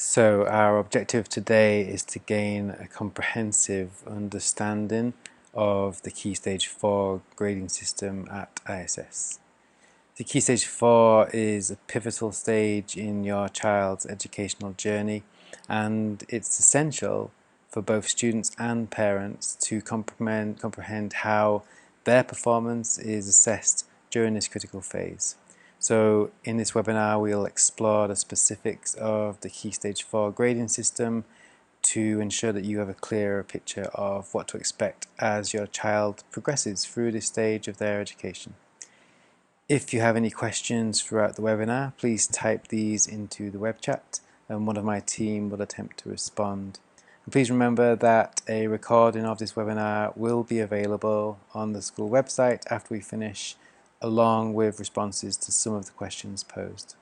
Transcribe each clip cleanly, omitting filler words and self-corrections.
So our objective today is to gain a comprehensive understanding of the Key Stage 4 grading system at ISS. The Key Stage 4 is a pivotal stage in your child's educational journey, and it's essential for both students and parents to comprehend how their performance is assessed during this critical phase. So in this webinar we'll explore the specifics of the Key Stage 4 grading system to ensure that you have a clearer picture of what to expect as your child progresses through this stage of their education. If you have any questions throughout the webinar, please type these into the web chat and one of my team will attempt to respond. And please remember that a recording of this webinar will be available on the school website after we finish, along with responses to some of the questions posed.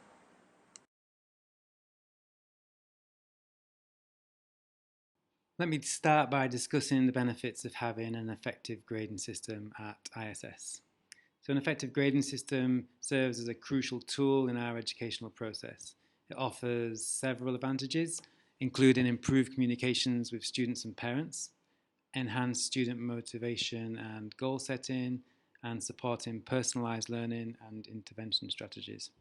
Let me start by discussing the benefits of having an effective grading system at ISS. So an effective grading system serves as a crucial tool in our educational process. It offers several advantages, including improved communications with students and parents, enhanced student motivation and goal setting, and supporting personalised learning and intervention strategies.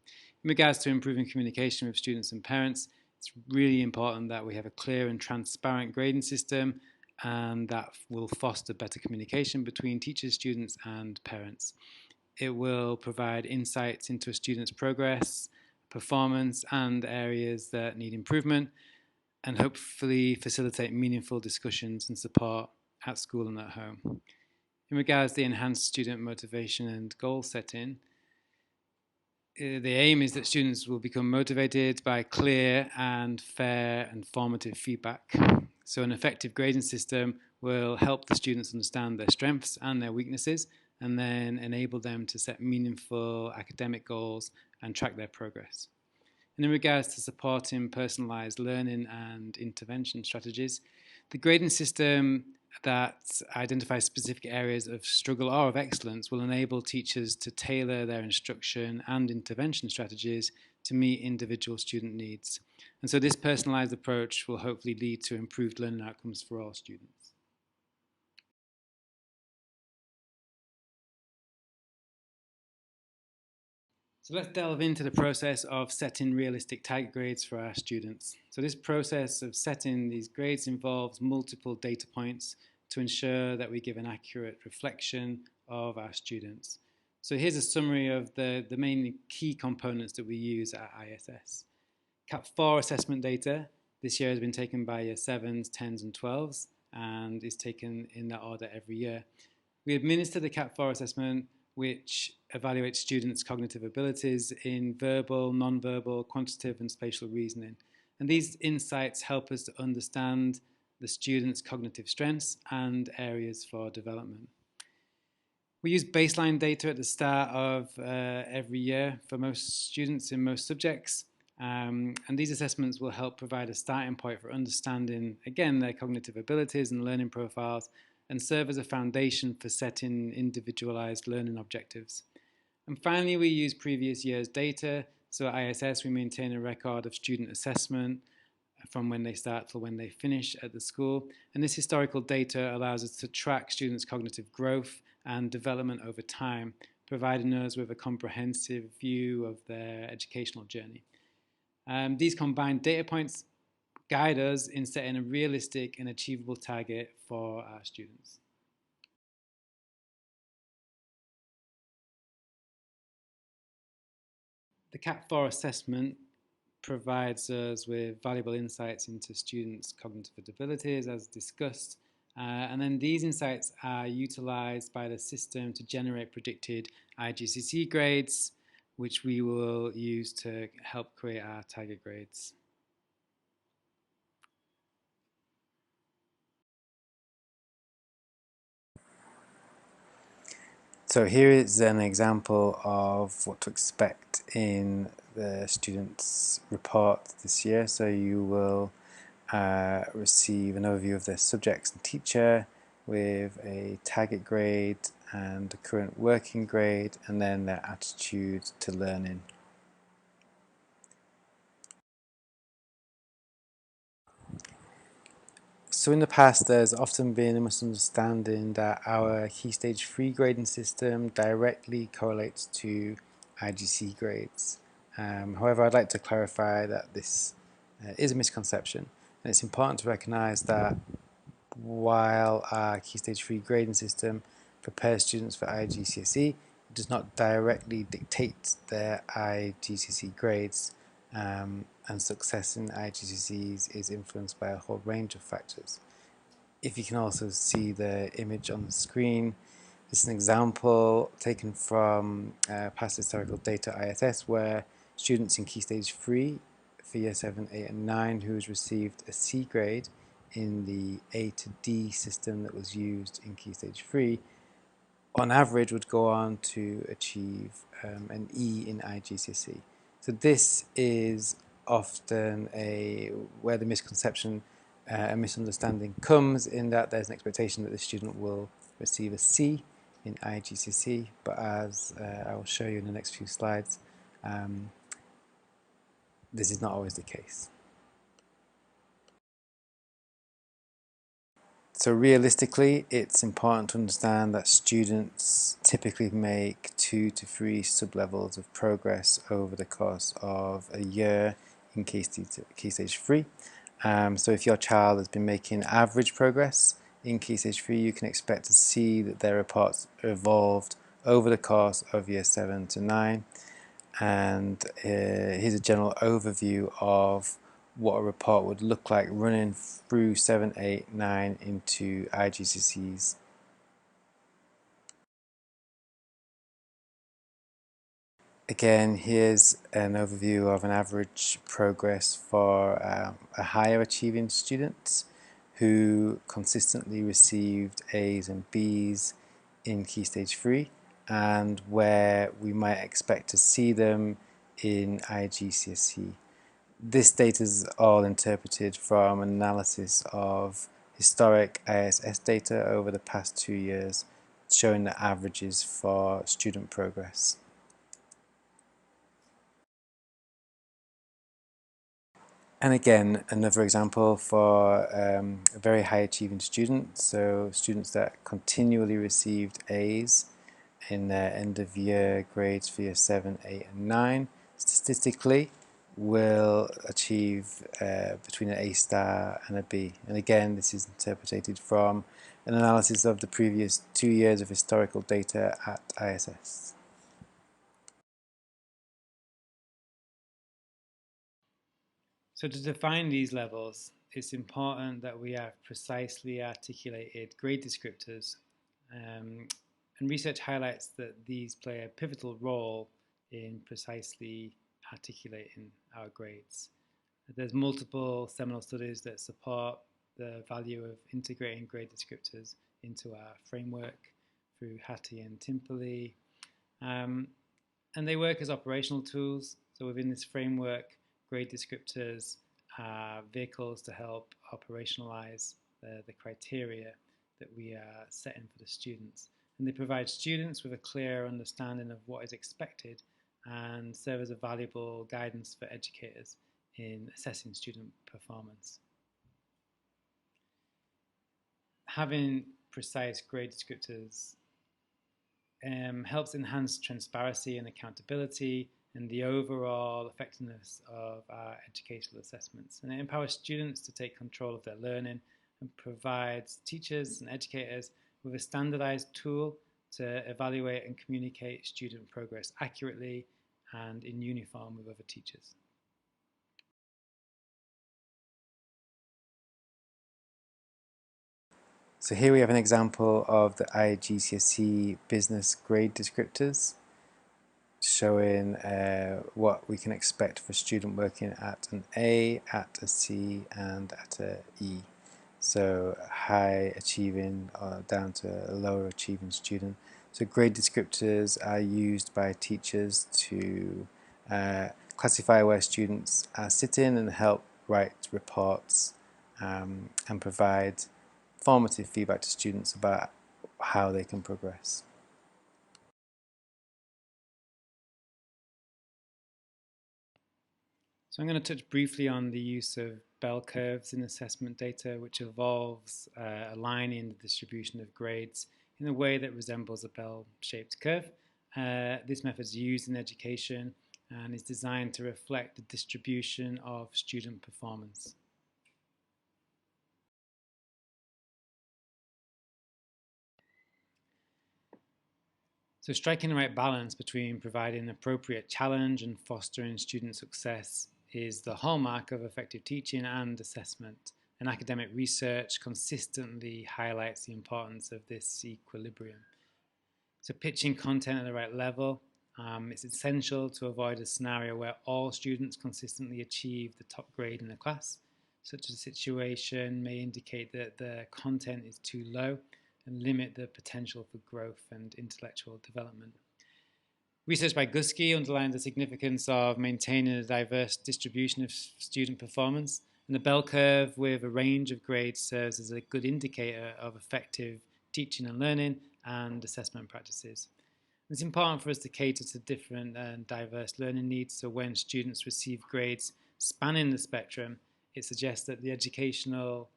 In regards to improving communication with students and parents, it's really important that we have a clear and transparent grading system, and that will foster better communication between teachers, students and parents. It will provide insights into a student's progress, performance and areas that need improvement, and hopefully facilitate meaningful discussions and support at school and at home. In regards to the enhanced student motivation and goal setting, the aim is that students will become motivated by clear and fair and formative feedback. So an effective grading system will help the students understand their strengths and their weaknesses, and then enable them to set meaningful academic goals and track their progress. And in regards to supporting personalised learning and intervention strategies, the grading system that identifies specific areas of struggle or of excellence will enable teachers to tailor their instruction and intervention strategies to meet individual student needs. And so this personalised approach will hopefully lead to improved learning outcomes for all students. So let's delve into the process of setting realistic target grades for our students. So this process of setting these grades involves multiple data points to ensure that we give an accurate reflection of our students. So here's a summary of the main key components that we use at ISS. KS4 assessment data this year has been taken by year 7s, 10s and 12s and is taken in that order every year. We administer the KS4 assessment, which evaluates students' cognitive abilities in verbal, non-verbal, quantitative and spatial reasoning. And these insights help us to understand the students' cognitive strengths and areas for development. We use baseline data at the start of every year for most students in most subjects. And these assessments will help provide a starting point for understanding, again, their cognitive abilities and learning profiles, and serve as a foundation for setting individualized learning objectives. And finally, we use previous year's data. So at ISS, we maintain a record of student assessment from when they start till when they finish at the school. And this historical data allows us to track students' cognitive growth and development over time, providing us with a comprehensive view of their educational journey. These combined data points guide us in setting a realistic and achievable target for our students. The KS4 assessment provides us with valuable insights into students' cognitive abilities, as discussed, and then these insights are utilised by the system to generate predicted IGCSE grades, which we will use to help create our target grades. So here is an example of what to expect in the students' report this year. So you will receive an overview of their subjects and teacher with a target grade and a current working grade, and then their attitude to learning. So in the past, there's often been a misunderstanding that our Key Stage 3 grading system directly correlates to IGC grades. However, I'd like to clarify that this is a misconception, and it's important to recognise that while our Key Stage 3 grading system prepares students for IGCSE, it does not directly dictate their IGCSE grades, and success in IGCSEs is influenced by a whole range of factors. If you can also see the image on the screen, this is an example taken from past historical data ISS, where students in Key Stage 3 for Year 7, 8 and 9 who has received a C grade in the A to D system that was used in Key Stage 3, on average would go on to achieve an E in IGCSE. So this is often where the misconception and misunderstanding comes, in that there's an expectation that the student will receive a C in IGCSE, but as I will show you in the next few slides, this is not always the case. So realistically, it's important to understand that students typically make 2 to 3 sub-levels of progress over the course of a year in Key Stage 3. So if your child has been making average progress in Key Stage 3, you can expect to see that their reports evolved over the course of Year 7 to 9. And here's a general overview of what a report would look like running through 7, 8, 9 into IGCSEs. Again, here's an overview of an average progress for a higher achieving student who consistently received A's and B's in Key Stage 3, and where we might expect to see them in IGCSE. This data is all interpreted from an analysis of historic ISS data over the past 2 years, showing the averages for student progress. And again, another example for a very high achieving student, so students that continually received A's in their end of year grades for Year 7, 8 and 9, statistically will achieve between an A star and a B. And again, this is interpreted from an analysis of the previous 2 years of historical data at ISS. So to define these levels, it's important that we have precisely articulated grade descriptors, and research highlights that these play a pivotal role in precisely articulating our grades. There's multiple seminal studies that support the value of integrating grade descriptors into our framework through Hattie and Timperley. And they work as operational tools. So within this framework, grade descriptors are vehicles to help operationalize the criteria that we are setting for the students. And they provide students with a clear understanding of what is expected and serve as a valuable guidance for educators in assessing student performance. Having precise grade descriptors helps enhance transparency and accountability and the overall effectiveness of our educational assessments. And it empowers students to take control of their learning and provides teachers and educators with a standardized tool to evaluate and communicate student progress accurately and in uniform with other teachers. So here we have an example of the IGCSE business grade descriptors, showing what we can expect for a student working at an A, at a C and at a E. So high achieving down to a lower achieving student. So grade descriptors are used by teachers to classify where students are sitting and help write reports and provide formative feedback to students about how they can progress. So I'm going to touch briefly on the use of bell curves in assessment data, which involves aligning the distribution of grades in a way that resembles a bell-shaped curve. This method is used in education and is designed to reflect the distribution of student performance. So striking the right balance between providing appropriate challenge and fostering student success is the hallmark of effective teaching and assessment. And academic research consistently highlights the importance of this equilibrium. So pitching content at the right level, it's essential to avoid a scenario where all students consistently achieve the top grade in the class. Such a situation may indicate that the content is too low and limit the potential for growth and intellectual development. Research by Guski underlined the significance of maintaining a diverse distribution of student performance, and the bell curve with a range of grades serves as a good indicator of effective teaching and learning and assessment practices. It's important for us to cater to different and diverse learning needs, so when students receive grades spanning the spectrum, it suggests that the educational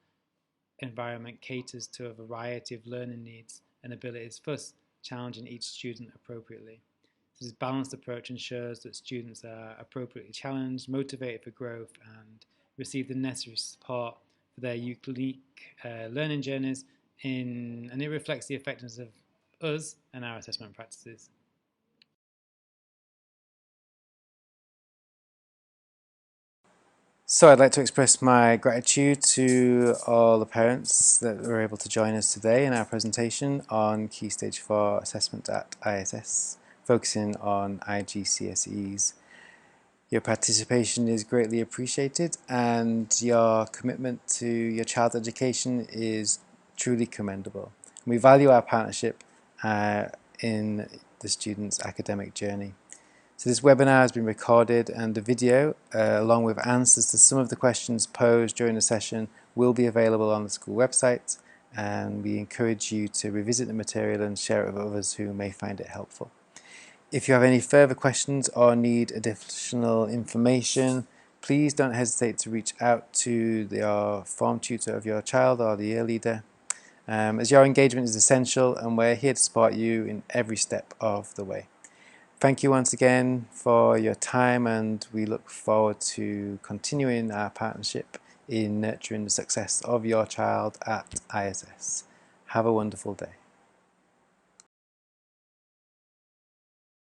environment caters to a variety of learning needs and abilities, thus challenging each student appropriately. So this balanced approach ensures that students are appropriately challenged, motivated for growth, and receive the necessary support for their unique learning journeys, and it reflects the effectiveness of us and our assessment practices. So I'd like to express my gratitude to all the parents that were able to join us today in our presentation on Key Stage 4 assessment at ISS, focusing on IGCSEs. Your participation is greatly appreciated, and your commitment to your child's education is truly commendable. We value our partnership in the student's academic journey. So this webinar has been recorded, and the video, along with answers to some of the questions posed during the session, will be available on the school website, and we encourage you to revisit the material and share it with others who may find it helpful. If you have any further questions or need additional information, please don't hesitate to reach out to your form tutor of your child or the year leader, as your engagement is essential and we're here to support you in every step of the way. Thank you once again for your time, and we look forward to continuing our partnership in nurturing the success of your child at ISS. Have a wonderful day.